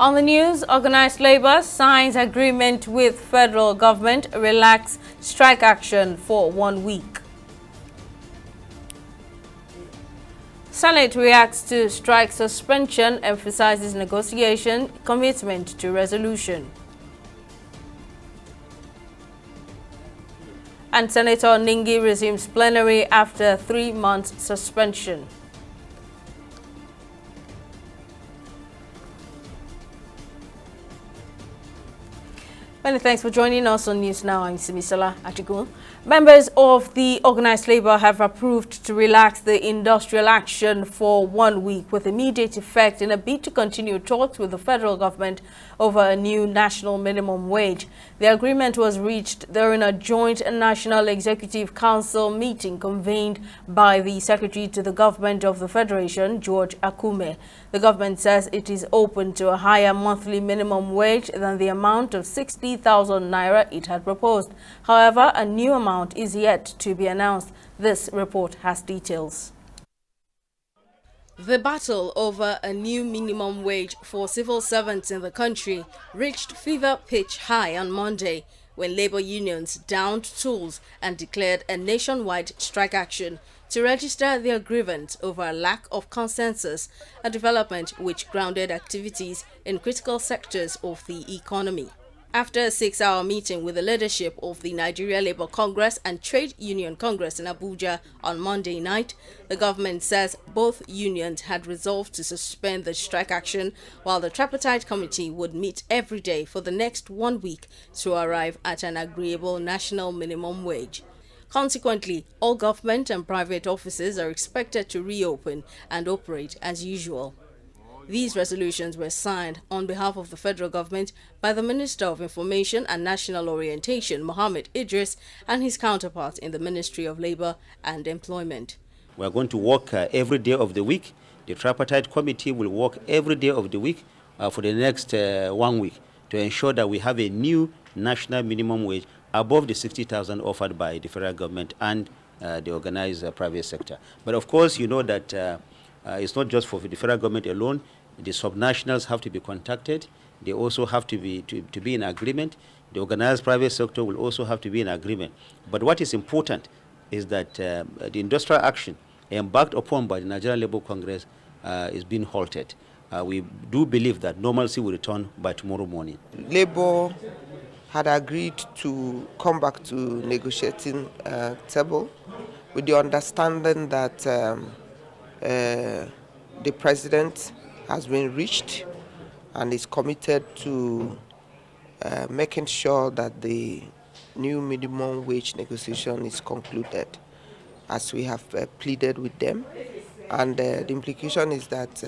On the news, organized labor signs agreement with federal government, relax strike action for 1 week. Senate reacts to strike suspension, emphasizes negotiation, commitment to resolution. And Senator Ningi resumes plenary after 3 months suspension. Many thanks for joining us on News Now. I'm Simisola Achigun. Members of the organized labor have approved to relax the industrial action for 1 week with immediate effect in a bid to continue talks with the federal government over a new national minimum wage. The agreement was reached during a joint National Executive Council meeting convened by the Secretary to the Government of the Federation, George Akume. The government says it is open to a higher monthly minimum wage than the amount of 60,000 naira it had proposed. However, a new amount is yet to be announced. This report has details. The battle over a new minimum wage for civil servants in the country reached fever pitch high on Monday when labor unions downed tools and declared a nationwide strike action to register their grievance over a lack of consensus, a development which grounded activities in critical sectors of the economy. After a 6-hour meeting with the leadership of the Nigeria Labour Congress and Trade Union Congress in Abuja on Monday night, the government says both unions had resolved to suspend the strike action, while the tripartite committee would meet every day for the next 1 week to arrive at an agreeable national minimum wage. Consequently, all government and private offices are expected to reopen and operate as usual. These resolutions were signed on behalf of the federal government by the Minister of Information and National Orientation, Mohammed Idris, and his counterpart in the Ministry of Labour and Employment. We are going to work every day of the week. The tripartite committee will work every day of the week for the next 1 week to ensure that we have a new national minimum wage above the 60,000 offered by the federal government and the organized private sector. But of course, you know that it's not just for the federal government alone. The subnationals have to be contacted. They also have to be in agreement. The organized private sector will also have to be in agreement. But what is important is that the industrial action embarked upon by the Nigerian Labour Congress is being halted. We do believe that normalcy will return by tomorrow morning. Labour had agreed to come back to negotiating table with the understanding that the president has been reached and is committed to making sure that the new minimum wage negotiation is concluded, as we have pleaded with them. And the implication is that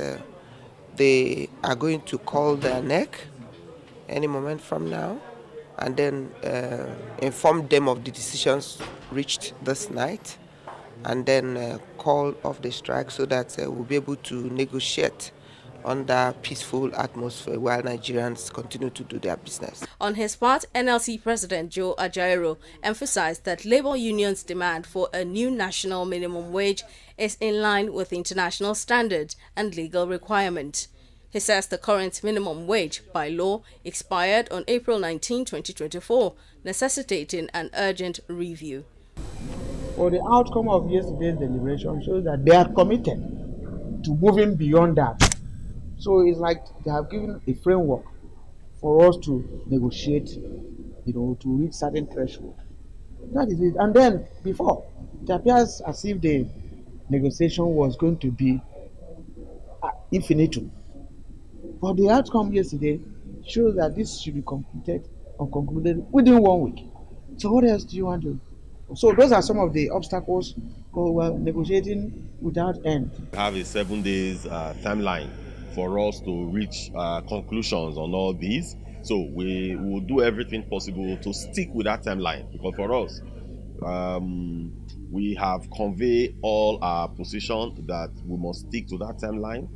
they are going to call their neck any moment from now and then inform them of the decisions reached this night and then call off the strike so that we'll be able to negotiate under peaceful atmosphere while Nigerians continue to do their business. On his part, NLC President Joe Ajaero emphasized that labor unions' demand for a new national minimum wage is in line with international standards and legal requirements. He says the current minimum wage by law expired on April 19, 2024, necessitating an urgent review. For the outcome of yesterday's deliberation shows that they are committed to moving beyond that. So it's like they have given a framework for us to negotiate, to reach certain threshold. That is it. And then before, it appears as if the negotiation was going to be infinitum. But the outcome yesterday shows that this should be completed or concluded within 1 week. So what else do you want to do? So those are some of the obstacles for negotiating without end. We have a 7 days timeline for us to reach conclusions on all these. So we will do everything possible to stick with that timeline, because for us, we have conveyed all our position that we must stick to that timeline,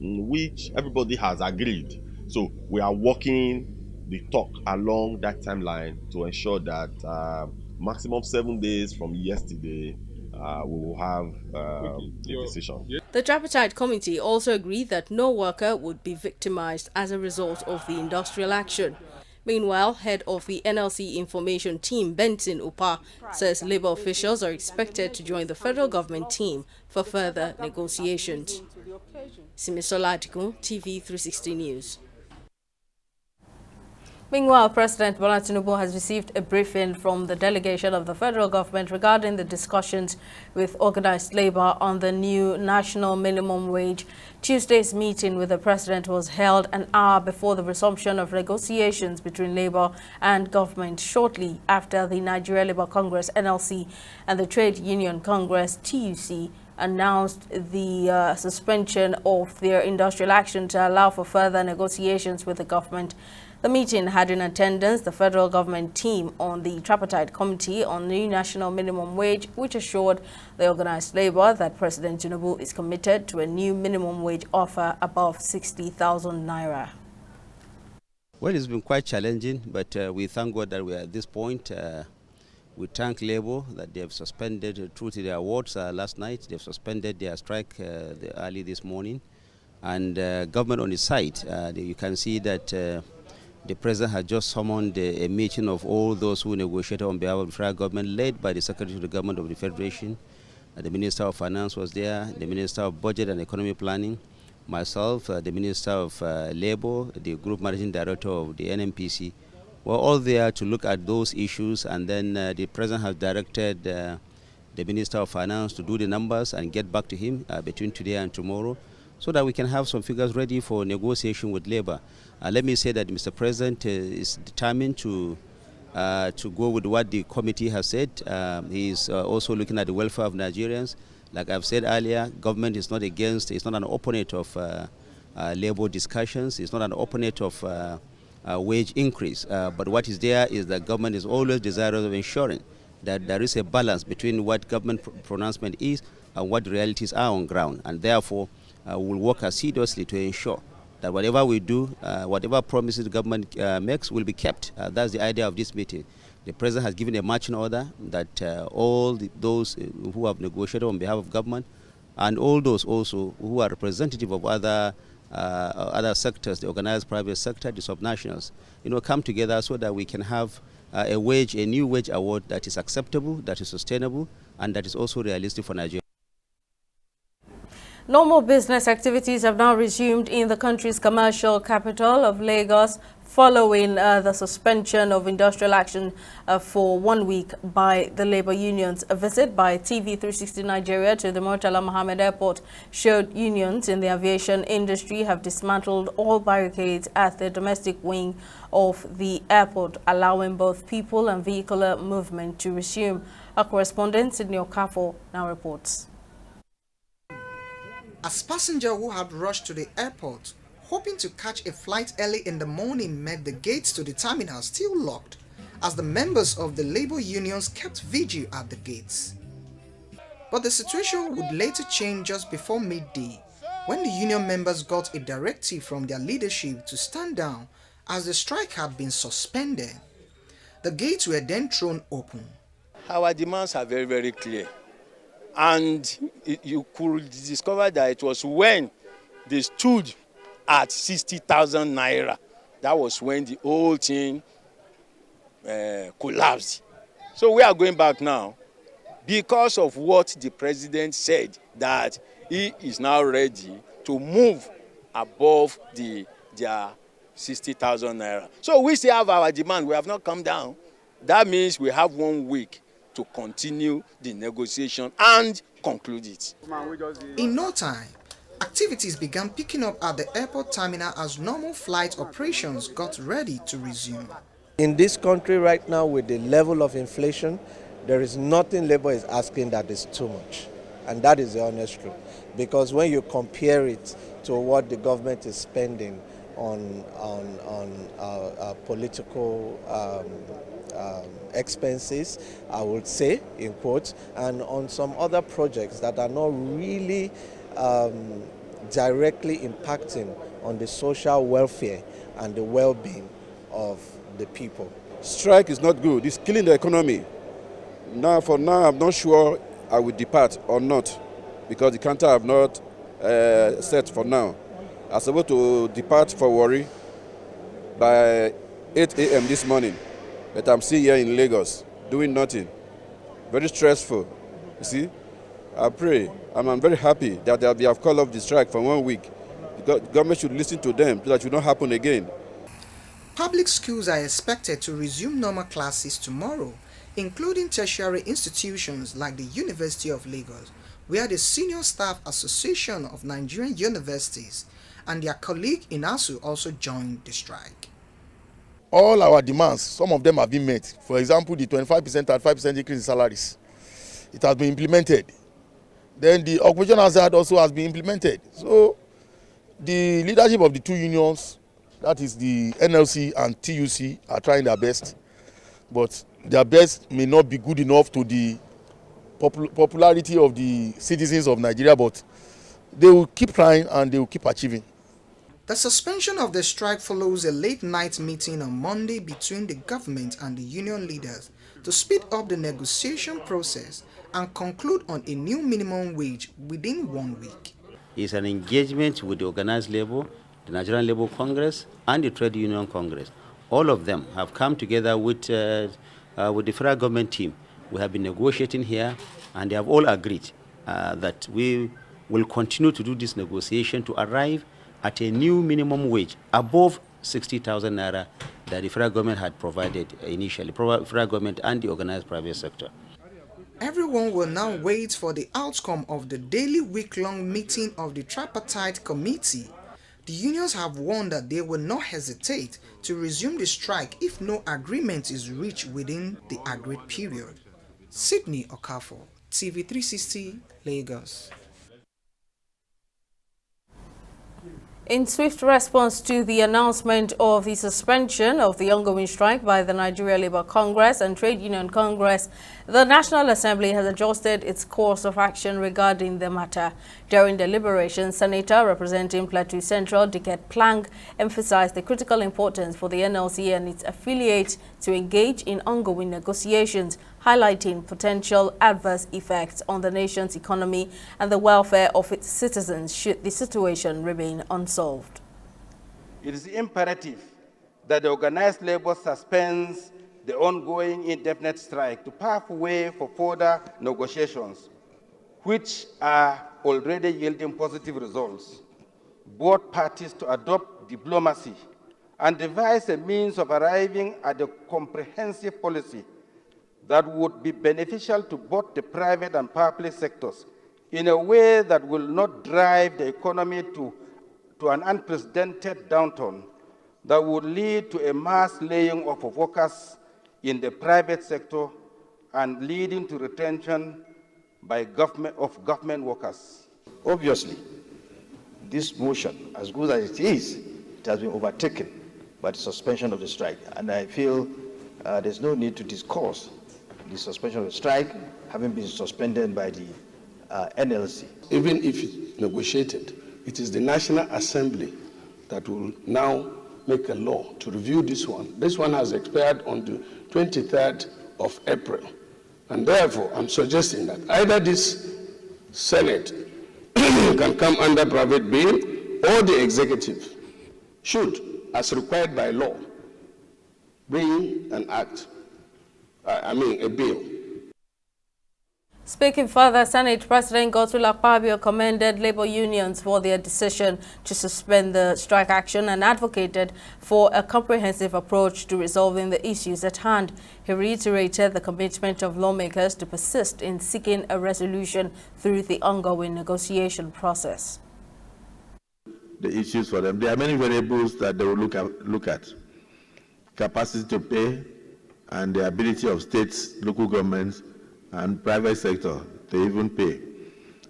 which everybody has agreed. So we are walking the talk along that timeline to ensure that maximum 7 days from yesterday, we will have a decision. The tripartite committee also agreed that no worker would be victimized as a result of the industrial action. Meanwhile, head of the NLC information team, Benson Upa, says labor officials are expected to join the federal government team for further negotiations. Simisola Adigun, TV 360 News. Meanwhile, President Bola Tinubu has received a briefing from the delegation of the federal government regarding the discussions with organized labor on the new national minimum wage. Tuesday's meeting with the president was held an hour before the resumption of negotiations between labor and government shortly after the Nigeria Labour Congress (NLC) and the Trade Union Congress (TUC) announced the suspension of their industrial action to allow for further negotiations with the government. The meeting had in attendance the federal government team on the tripartite committee on the national minimum wage, which assured the organized labor that President Tinubu is committed to a new minimum wage offer above 60,000 naira. Well, it's been quite challenging, but we thank God that we are at this point. We thank Labour that they have suspended, through to the awards last night, they've suspended their strike early this morning. And government on its side, you can see that the president had just summoned a meeting of all those who negotiated on behalf of the federal government, led by the Secretary of the Government of the Federation. The Minister of Finance was there, the Minister of Budget and Economic Planning, myself, the Minister of Labour, the Group Managing Director of the NMPC. We're all there to look at those issues, and then the president has directed the Minister of Finance to do the numbers and get back to him between today and tomorrow, so that we can have some figures ready for negotiation with Labour. Let me say that Mr. President is determined to go with what the committee has said. He is also looking at the welfare of Nigerians. Like I've said earlier, government is not against, it's not an opponent of Labour discussions. It's not an opponent of wage increase. But what is there is that government is always desirous of ensuring that there is a balance between what government pronouncement is and what the realities are on ground. And therefore, we'll work assiduously to ensure that whatever we do, whatever promises the government makes will be kept. That's the idea of this meeting. The president has given a marching order that all those who have negotiated on behalf of government and all those also who are representative of other sectors, the organized private sector, the subnationals, come together so that we can have a new wage award that is acceptable, that is sustainable, and that is also realistic for Nigeria. Normal business activities have now resumed in the country's commercial capital of Lagos following the suspension of industrial action for 1 week by the labor unions. A visit by TV 360 Nigeria to the Murtala Mohammed Airport showed unions in the aviation industry have dismantled all barricades at the domestic wing of the airport, allowing both people and vehicular movement to resume. Our correspondent, Sydney Okafo, now reports. As passengers who had rushed to the airport, hoping to catch a flight early in the morning, met the gates to the terminal still locked, as the members of the labor unions kept vigil at the gates. But the situation would later change just before midday, when the union members got a directive from their leadership to stand down as the strike had been suspended. The gates were then thrown open. Our demands are very, very clear. And you could discover that it was when they stood at 60,000 naira. That was when the whole thing collapsed. So we are going back now because of what the president said, that he is now ready to move above their 60,000 naira. So we still have our demand. We have not come down. That means we have 1 week to continue the negotiation and conclude it. In no time, activities began picking up at the airport terminal as normal flight operations got ready to resume. In this country right now, with the level of inflation, there is nothing Labour is asking that is too much. And that is the honest truth. Because when you compare it to what the government is spending on political expenses, I would say, in quotes, and on some other projects that are not really directly impacting on the social welfare and the well-being of the people. Strike is not good. It's killing the economy. For now, I'm not sure I will depart or not, because the counter have not set for now. I was supposed to depart for Warri by 8 a.m. this morning, but I'm still here in Lagos doing nothing. Very stressful. You see, I pray, and I'm very happy that they have called off the strike for 1 week. The government should listen to them so that it will not happen again. Public schools are expected to resume normal classes tomorrow, including tertiary institutions like the University of Lagos, where the Senior Staff Association of Nigerian Universities and their colleague in ASU also joined the strike. All our demands, some of them have been met. For example, the 25% and 5% increase in salaries. It has been implemented. Then the occupation hazard also has been implemented. So the leadership of the two unions, that is the NLC and TUC, are trying their best. But their best may not be good enough to the popularity of the citizens of Nigeria, but they will keep trying and they will keep achieving. The suspension of the strike follows a late-night meeting on Monday between the government and the union leaders to speed up the negotiation process and conclude on a new minimum wage within 1 week. It's an engagement with the organized labor, the Nigerian Labour Congress, and the Trade Union Congress. All of them have come together with the federal government team. We have been negotiating here, and they have all agreed that we will continue to do this negotiation to arrive at a new minimum wage above 60,000 naira that the federal government had provided initially, federal government and the organized private sector. Everyone will now wait for the outcome of the daily week-long meeting of the tripartite committee. The unions have warned that they will not hesitate to resume the strike if no agreement is reached within the agreed period. Sydney Okafor, TV360, Lagos. In swift response to the announcement of the suspension of the ongoing strike by the Nigeria Labour Congress and Trade Union Congress, the National Assembly has adjusted its course of action regarding the matter. During deliberations, Senator representing Plateau Central, Dickett Plank, emphasized the critical importance for the NLC and its affiliates to engage in ongoing negotiations, highlighting potential adverse effects on the nation's economy and the welfare of its citizens should the situation remain unsolved. It is imperative that the organized labor suspends the ongoing indefinite strike to pave way for further negotiations, which are already yielding positive results. Both parties to adopt diplomacy and devise a means of arriving at a comprehensive policy that would be beneficial to both the private and public sectors in a way that will not drive the economy to an unprecedented downturn that would lead to a mass laying off of workers in the private sector and leading to retention by government workers. Obviously, this motion, as good as it is, it has been overtaken by the suspension of the strike. And I feel there's no need to discuss the suspension of the strike having been suspended by the NLC. Even if it's negotiated, it is the National Assembly that will now make a law to review this one. This one has expired on the 23rd of April. And therefore, I'm suggesting that either this Senate can come under private bill or the executive should, as required by law, bring an act, a bill. Speaking further, Senate President Godswill Akpabio commended labor unions for their decision to suspend the strike action and advocated for a comprehensive approach to resolving the issues at hand. He reiterated the commitment of lawmakers to persist in seeking a resolution through the ongoing negotiation process. The issues for them. There are many variables that they will look at. Capacity to pay and the ability of states, local governments, and private sector to even pay.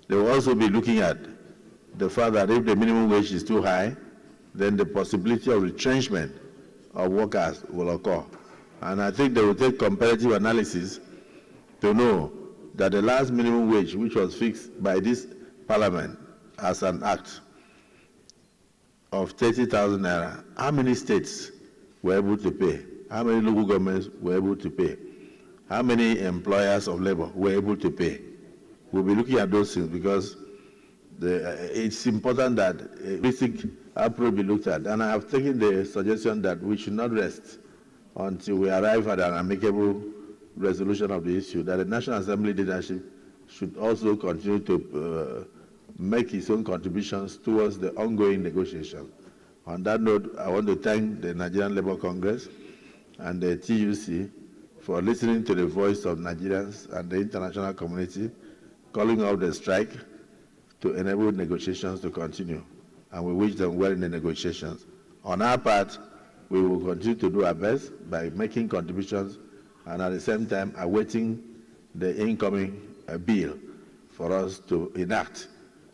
They will also be looking at the fact that if the minimum wage is too high, then the possibility of retrenchment of workers will occur. And I think they will take comparative analysis to know that the last minimum wage, which was fixed by this parliament as an act of 30,000 naira, how many states were able to pay? How many local governments were able to pay? How many employers of labor were able to pay? We'll be looking at those things because it's important that a basic approach be looked at. And I have taken the suggestion that we should not rest until we arrive at an amicable resolution of the issue, that the National Assembly leadership should also continue to make its own contributions towards the ongoing negotiation. On that note, I want to thank the Nigerian Labour Congress and the TUC for listening to the voice of Nigerians and the international community, calling off the strike to enable negotiations to continue. And we wish them well in the negotiations. On our part, we will continue to do our best by making contributions and at the same time awaiting the incoming bill for us to enact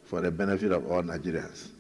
for the benefit of all Nigerians.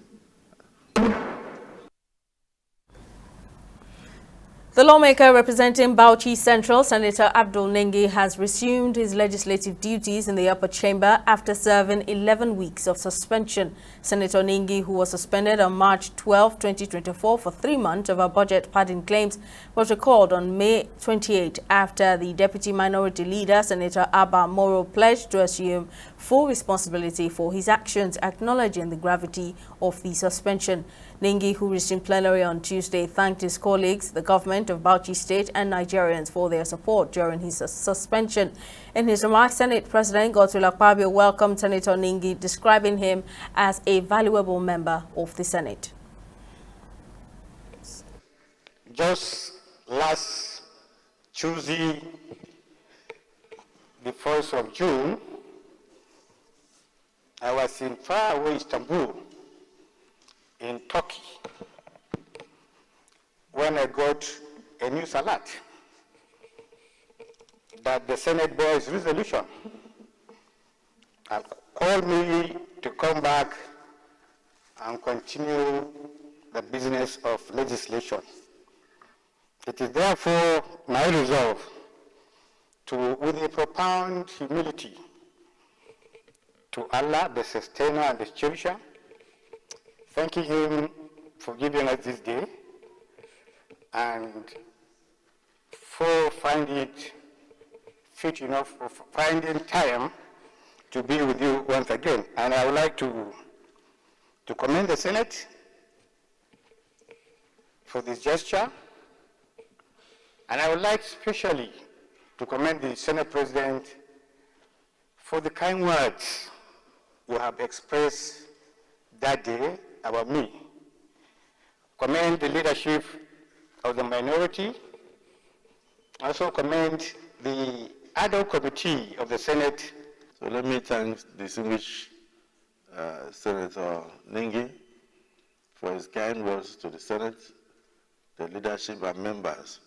The lawmaker representing Bauchi Central, Senator Abdul Nengi, has resumed his legislative duties in the upper chamber after serving 11 weeks of suspension. Senator Nengi, who was suspended on March 12, 2024 for 3 months over budget padding claims, was recalled on May 28 after the Deputy Minority Leader, Senator Abba Moro, pledged to assume full responsibility for his actions, acknowledging the gravity of the suspension. Nengi, who resumed plenary on Tuesday, thanked his colleagues, the government of Bauchi State and Nigerians for their support during his suspension. In his remarks, Senate President Godswill Akpabio welcomed Senator Nengi, describing him as a valuable member of the Senate. Just last Tuesday, the 1st of June, I was in faraway Istanbul, in Turkey, when I got a news alert that the Senate board's resolution and called me to come back and continue the business of legislation. It is therefore my resolve to, with a profound humility, to Allah, the sustainer and the cherisher, thanking him for giving us this day and for finding it fit enough, for finding time to be with you once again. And I would like to commend the Senate for this gesture. And I would like especially to commend the Senate President for the kind words you have expressed that day about me. Commend the leadership of the minority. Also commend the adult committee of the Senate. So let me thank distinguished Senator Nengi for his kind words to the Senate, the leadership and members,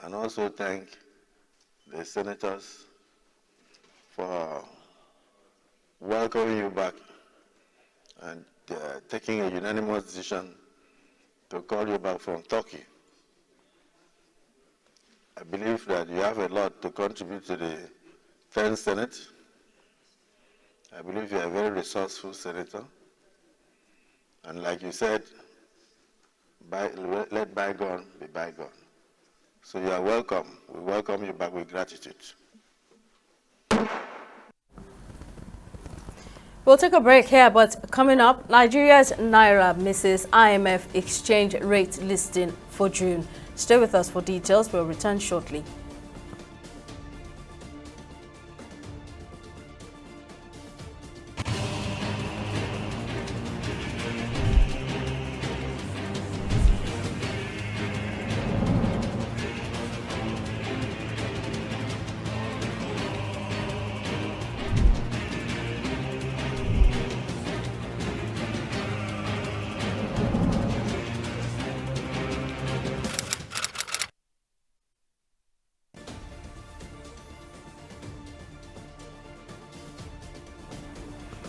and also thank the senators for welcoming you back and taking a unanimous decision to call you back from Turkey. I believe that you have a lot to contribute to the 10th Senate. I believe you are a very resourceful senator. And like you said, let bygone be bygone. So you are welcome. We welcome you back with gratitude. We'll take a break here, but coming up, Nigeria's Naira misses IMF exchange rate listing for June. Stay with us for details. We'll return shortly.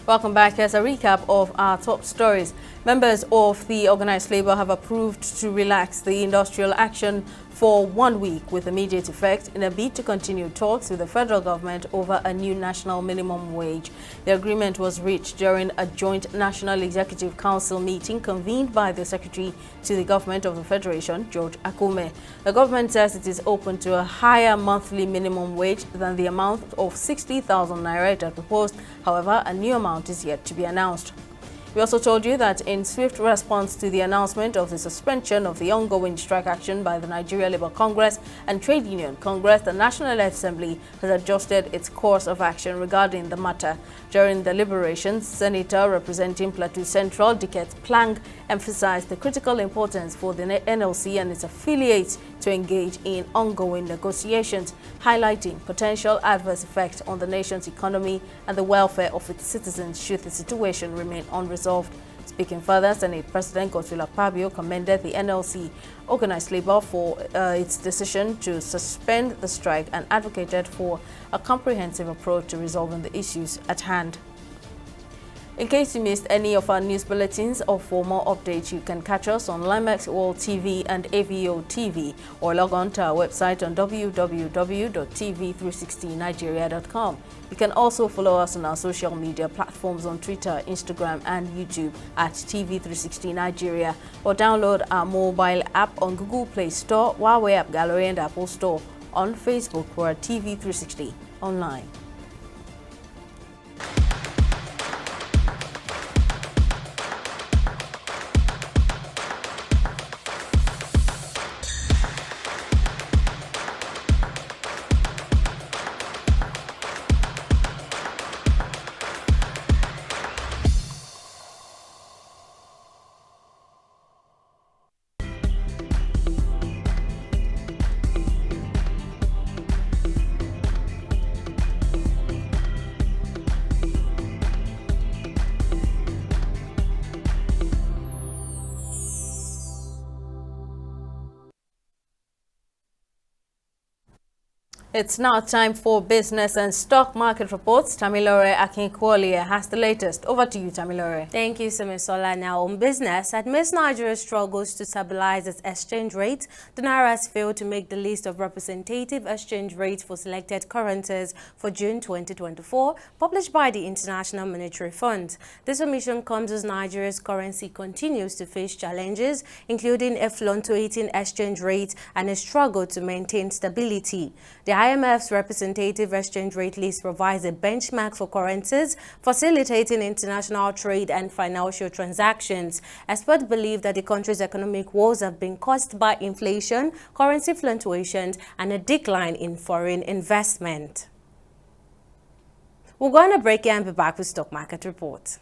Welcome back. Here's a recap of our top stories. Members of the organized labor have approved to relax the industrial action for 1 week with immediate effect in a bid to continue talks with the federal government over a new national minimum wage. The agreement was reached during a joint National Executive Council meeting convened by the Secretary to the Government of the Federation, George Akume. The government says it is open to a higher monthly minimum wage than the amount of 60,000 naira it had proposed. However, a new amount is yet to be announced. We also told you that in swift response to the announcement of the suspension of the ongoing strike action by the Nigeria Labour Congress and Trade Union Congress, the National Assembly has adjusted its course of action regarding the matter. During deliberations, Senator representing Plateau Central, Diket Plang, emphasized the critical importance for the NLC and its affiliates to engage in ongoing negotiations, highlighting potential adverse effects on the nation's economy and the welfare of its citizens should the situation remain unresolved. Speaking further, Senate President Godswill Akpabio commended the NLC organized labor for its decision to suspend the strike and advocated for a comprehensive approach to resolving the issues at hand. In case you missed any of our news bulletins or for more updates, you can catch us on Limex World TV and AVO TV or log on to our website on www.tv360nigeria.com. You can also follow us on our social media platforms on Twitter, Instagram and YouTube at TV360 Nigeria, or download our mobile app on Google Play Store, Huawei App Gallery and Apple Store. On Facebook, we're at TV360 Online. It's now time for business and stock market reports. Tamilore Akinkwoliye has the latest. Over to you, Tamilore. Thank you, Simisola. Now on business, amidst Nigeria's struggles to stabilize its exchange rate, the Naira has failed to make the list of representative exchange rates for selected currencies for June 2024, published by the International Monetary Fund. This omission comes as Nigeria's currency continues to face challenges, including a fluctuating exchange rate and a struggle to maintain stability. The IMF's representative exchange rate list provides a benchmark for currencies, facilitating international trade and financial transactions. Experts believe that the country's economic woes have been caused by inflation, currency fluctuations, and a decline in foreign investment. We're going to break here and be back with stock market report.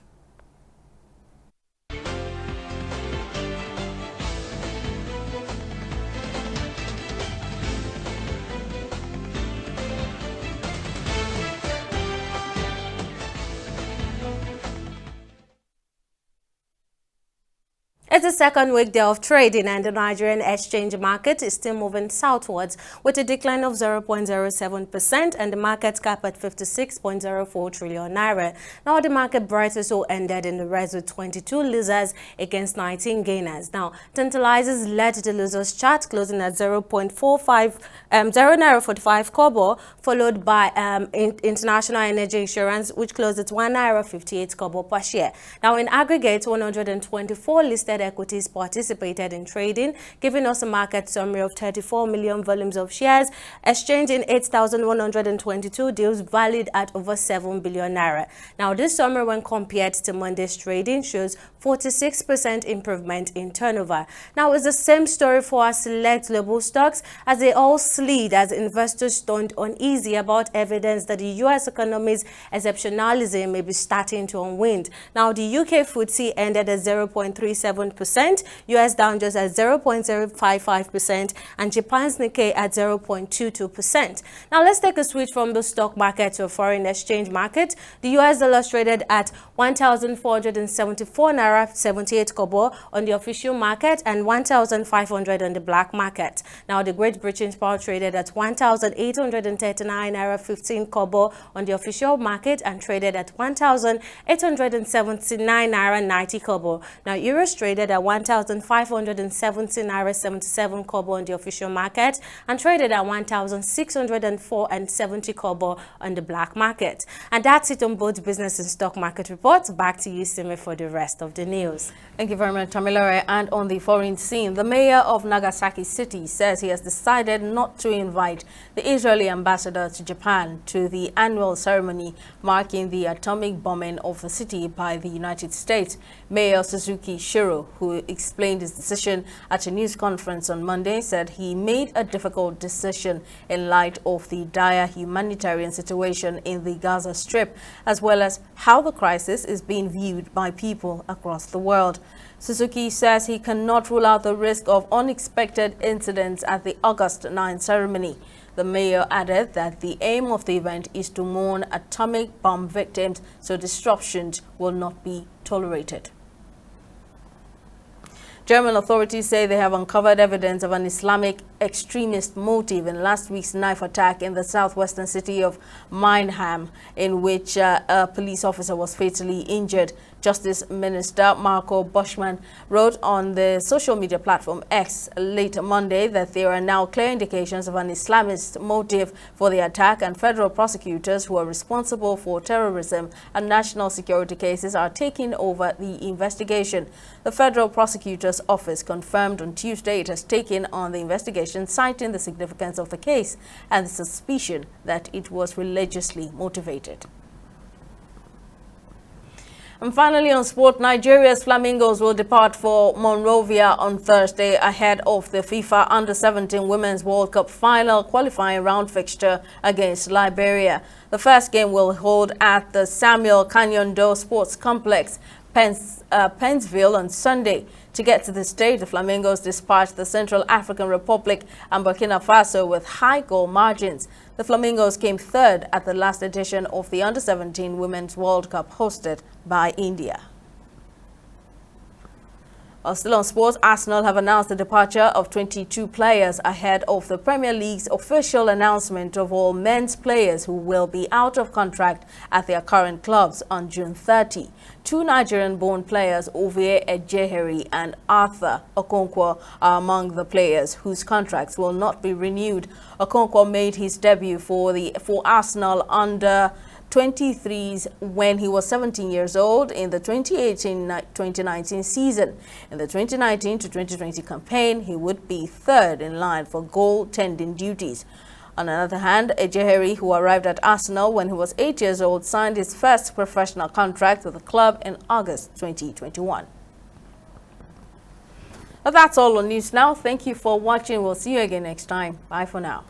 It's the second weekday of trading and the Nigerian exchange market is still moving southwards with a decline of 0.07% and the market cap at 56.04 trillion naira. Now the market bright also ended in the red with 22 losers against 19 gainers. Now Tantalizers led the losers chart closing at 0.45 kobo, followed by International Energy Insurance, which closed at 1 naira 58 kobo per share. Now in aggregate, 124 listed equities participated in trading, giving us a market summary of 34 million volumes of shares, exchanging 8,122 deals valued at over 7 billion naira. Now, this summary, when compared to Monday's trading, shows 46% improvement in turnover. Now, it's the same story for our select global stocks as they all slid as investors turned uneasy about evidence that the U.S. economy's exceptionalism may be starting to unwind. Now, the UK FTSE ended at 0.37%, US Dow Jones at 0.055%, and Japan's Nikkei at 0.22%. Now, let's take a switch from the stock market to a foreign exchange market. The US dollar traded at 1,474 naira 78 kobo on the official market and 1,500 on the black market. Now, the Great British pound traded at 1,839 naira 15 kobo on the official market and traded at 1,879 naira 90 kobo. Now, euros traded traded at 1,570 naira 77 kobo on the official market and traded at 1,604 and 70 kobo on the black market. And that's it on both business and stock market reports. Back to you, Sime, for the rest of the news. Thank you very much, Tamilore. And on the foreign scene, the mayor of Nagasaki City says he has decided not to invite the Israeli ambassador to Japan to the annual ceremony marking the atomic bombing of the city by the United States. Mayor Suzuki Shiro, who explained his decision at a news conference on Monday, said he made a difficult decision in light of the dire humanitarian situation in the Gaza Strip, as well as how the crisis is being viewed by people across the world. Suzuki says he cannot rule out the risk of unexpected incidents at the August 9 ceremony. The mayor added that the aim of the event is to mourn atomic bomb victims, so disruptions will not be tolerated. German authorities say they have uncovered evidence of an Islamic extremist motive in last week's knife attack in the southwestern city of Mannheim, in which a police officer was fatally injured. Justice Minister Marco Buschmann wrote on the social media platform X late Monday that there are now clear indications of an Islamist motive for the attack, and federal prosecutors who are responsible for terrorism and national security cases are taking over the investigation. The federal prosecutor's office confirmed on Tuesday it has taken on the investigation, citing the significance of the case and the suspicion that it was religiously motivated. And finally, on sport, Nigeria's Flamingos will depart for Monrovia on Thursday ahead of the FIFA Under-17 Women's World Cup final qualifying round fixture against Liberia. The first game will hold at the Samuel Canyon-Do Sports Complex, Pennsville, on Sunday. To get to the stage, the Flamingos dispatched the Central African Republic and Burkina Faso with high goal margins. The Flamingos came third at the last edition of the Under-17 Women's World Cup hosted by India. Still on sports, Arsenal have announced the departure of 22 players ahead of the Premier League's official announcement of all men's players who will be out of contract at their current clubs on June 30. Two Nigerian-born players, Ovie Ejeheri and Arthur Okonkwo, are among the players whose contracts will not be renewed. Okonkwo made his debut for Arsenal under 23s when he was 17 years old in the 2018-2019 season. In the 2019 to 2020 campaign, he would be third in line for goaltending duties. On the other hand, Ejeheri, who arrived at Arsenal when he was 8 years old, signed his first professional contract with the club in August 2021. Well, that's all on News Now. Thank you for watching. We'll see you again next time. Bye for now.